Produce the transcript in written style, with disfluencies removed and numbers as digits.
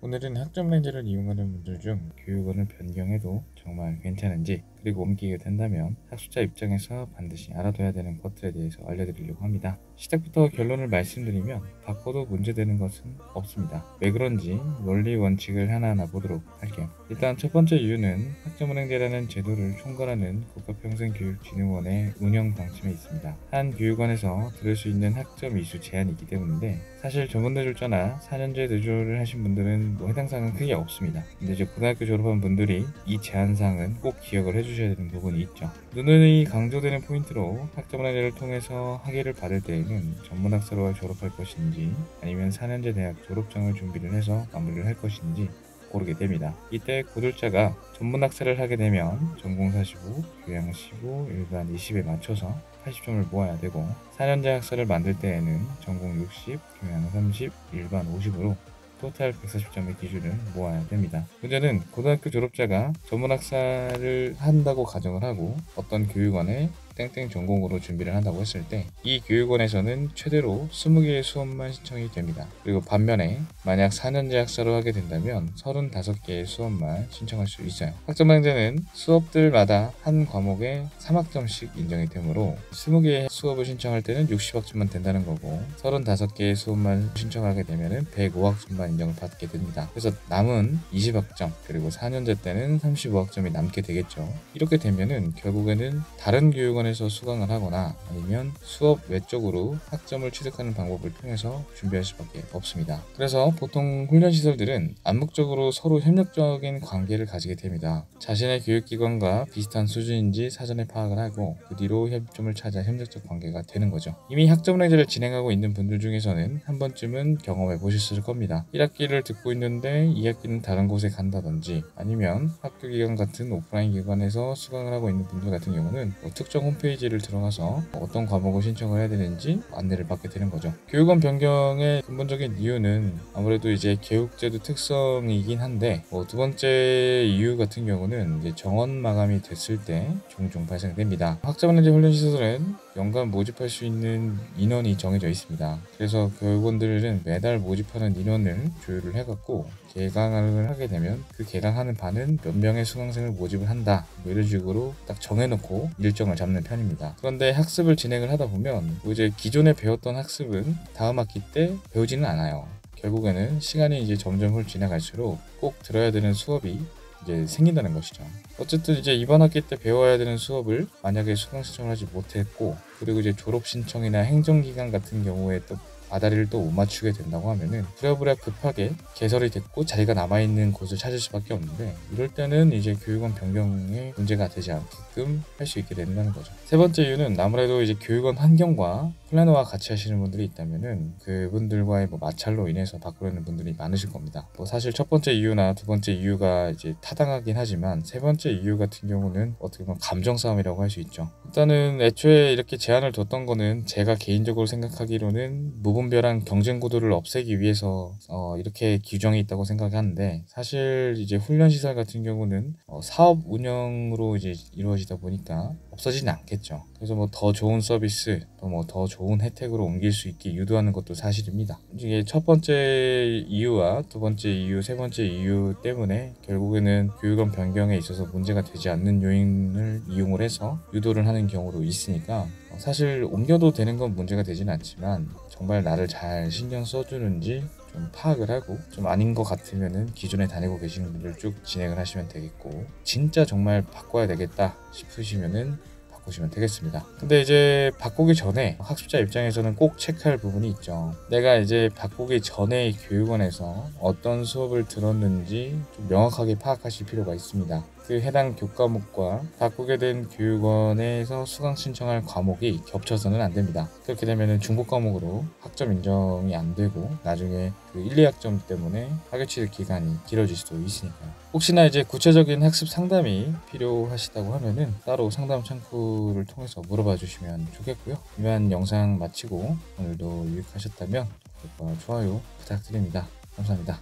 오늘은 학점 렌즈를 이용하는 분들 중 교육원을 변경해도 정말 괜찮은지, 그리고 옮기게 된다면 학습자 입장에서 반드시 알아둬야 되는 것들에 대해서 알려드리려고 합니다. 시작부터 결론을 말씀드리면 바꿔도 문제되는 것은 없습니다. 왜 그런지 원리 원칙을 하나하나 보도록 할게요. 일단 첫 번째 이유는 학점은행제라는 제도를 총괄하는 국가평생교육진흥원의 운영 방침에 있습니다. 한 교육원에서 들을 수 있는 학점 이수 제한이 있기 때문인데, 사실 전문대졸자나 4년제 대졸을 하신 분들은 해당 사항은 크게 없습니다. 근데 이제 고등학교 졸업한 분들이 이 제한사항은 꼭 기억을 해주셔야 되는 부분이 있죠. 누누이 강조되는 포인트로 학점은행제를 통해서 학위를 받을 때에는 전문학사로 졸업할 것인지 아니면 4년제 대학 졸업장을 준비를 해서 마무리를 할 것인지 고르게 됩니다. 이때 고졸자가 전문학사를 하게 되면 전공 45, 교양 15, 일반 20에 맞춰서 80점을 모아야 되고, 4년제 학사를 만들 때에는 전공 60, 교양 30, 일반 50으로 토탈 140점의 기준을 모아야 됩니다. 문제는 고등학교 졸업자가 전문학사를 한다고 가정을 하고 어떤 교육원에 땡땡 전공으로 준비를 한다고 했을 때 이 교육원에서는 최대로 20개의 수업만 신청이 됩니다. 그리고 반면에 만약 4년제 학사로 하게 된다면 35개의 수업만 신청할 수 있어요. 학점은행제는 수업들마다 한 과목에 3학점씩 인정이 되므로 20개의 수업을 신청할 때는 60학점만 된다는 거고, 35개의 수업만 신청하게 되면 105학점만 인정을 받게 됩니다. 그래서 남은 20학점, 그리고 4년제 때는 35학점이 남게 되겠죠. 이렇게 되면은 결국에는 다른 교육원에서 수강을 하거나 아니면 수업 외적으로 학점을 취득하는 방법을 통해서 준비할 수밖에 없습니다. 그래서 보통 훈련시설들은 암묵적으로 서로 협력적인 관계를 가지게 됩니다. 자신의 교육기관과 비슷한 수준인지 사전에 파악을 하고 그 뒤로 협점을 찾아 협력적 관계가 되는 거죠. 이미 학점은행제를 진행하고 있는 분들 중에서는 한 번쯤은 경험해 보셨을 겁니다. 1학기를 듣고 있는데 2학기는 다른 곳에 간다든지, 아니면 학교기관 같은 오프라인 기관에서 수강을 하고 있는 분들 같은 경우는 특정 홈페이지를 들어가서 어떤 과목을 신청을 해야 되는지 안내를 받게 되는 거죠. 교육원 변경의 근본적인 이유는 아무래도 이제 교육제도 특성이긴 한데, 두 번째 이유 같은 경우는 이제 정원 마감이 됐을 때 종종 발생됩니다. 학점은행제 훈련시설은 연간 모집할 수 있는 인원이 정해져 있습니다. 그래서 교육원들은 매달 모집하는 인원을 조율을 해갖고 개강을 하게 되면 그 개강하는 반은 몇 명의 수강생을 모집을 한다, 이런 식으로 딱 정해놓고 일정을 잡는 편입니다. 그런데 학습을 진행을 하다 보면 이제 기존에 배웠던 학습은 다음 학기 때 배우지는 않아요. 결국에는 시간이 이제 점점 지나갈수록 꼭 들어야 되는 수업이 이제 생긴다는 것이죠. 어쨌든 이제 이번 학기 때 배워야 되는 수업을 만약에 수강 신청을 하지 못했고, 그리고 이제 졸업 신청이나 행정기간 같은 경우에 또 아다리를 또 못 맞추게 된다고 하면은 부랴부랴 급하게 개설이 됐고 자리가 남아있는 곳을 찾을 수밖에 없는데, 이럴 때는 이제 교육원 변경에 문제가 되지 않게끔 할 수 있게 된다는 거죠. 세 번째 이유는 아무래도 이제 교육원 환경과 플래너와 같이 하시는 분들이 있다면은 그분들과의 마찰로 인해서 바꾸려는 분들이 많으실 겁니다. 사실 첫 번째 이유나 두 번째 이유가 이제 타당하긴 하지만, 세 번째 이유 같은 경우는 어떻게 보면 감정 싸움이라고 할 수 있죠. 일단은 애초에 이렇게 제한을 뒀던 거는 제가 개인적으로 생각하기로는 무분별한 경쟁 구도를 없애기 위해서 이렇게 규정이 있다고 생각하는데, 사실 이제 훈련시설 같은 경우는 사업 운영으로 이제 이루어지다 보니까 없어지진 않겠죠. 그래서 더 좋은 서비스, 또 더 좋은 혜택으로 옮길 수 있게 유도하는 것도 사실입니다. 이게 첫 번째 이유와 두 번째 이유, 세 번째 이유 때문에 결국에는 교육원 변경에 있어서 문제가 되지 않는 요인을 이용을 해서 유도를 하는 경우도 있으니까, 사실 옮겨도 되는 건 문제가 되지는 않지만 정말 나를 잘 신경 써주는지 좀 파악을 하고, 좀 아닌 것 같으면은 기존에 다니고 계시는 분들 쭉 진행을 하시면 되겠고, 진짜 정말 바꿔야 되겠다 싶으시면은 바꾸시면 되겠습니다. 근데 이제 바꾸기 전에 학습자 입장에서는 꼭 체크할 부분이 있죠. 내가 이제 바꾸기 전에 교육원에서 어떤 수업을 들었는지 좀 명확하게 파악하실 필요가 있습니다. 그 해당 교과목과 바꾸게 된 교육원에서 수강 신청할 과목이 겹쳐서는 안 됩니다. 그렇게 되면 중복 과목으로 학점 인정이 안 되고 나중에 그 1, 2학점 때문에 학위 취득 기간이 길어질 수도 있으니까요. 혹시나 이제 구체적인 학습 상담이 필요하시다고 하면은 따로 상담 창구를 통해서 물어봐 주시면 좋겠고요. 이만 영상 마치고 오늘도 유익하셨다면 구독과 좋아요 부탁드립니다. 감사합니다.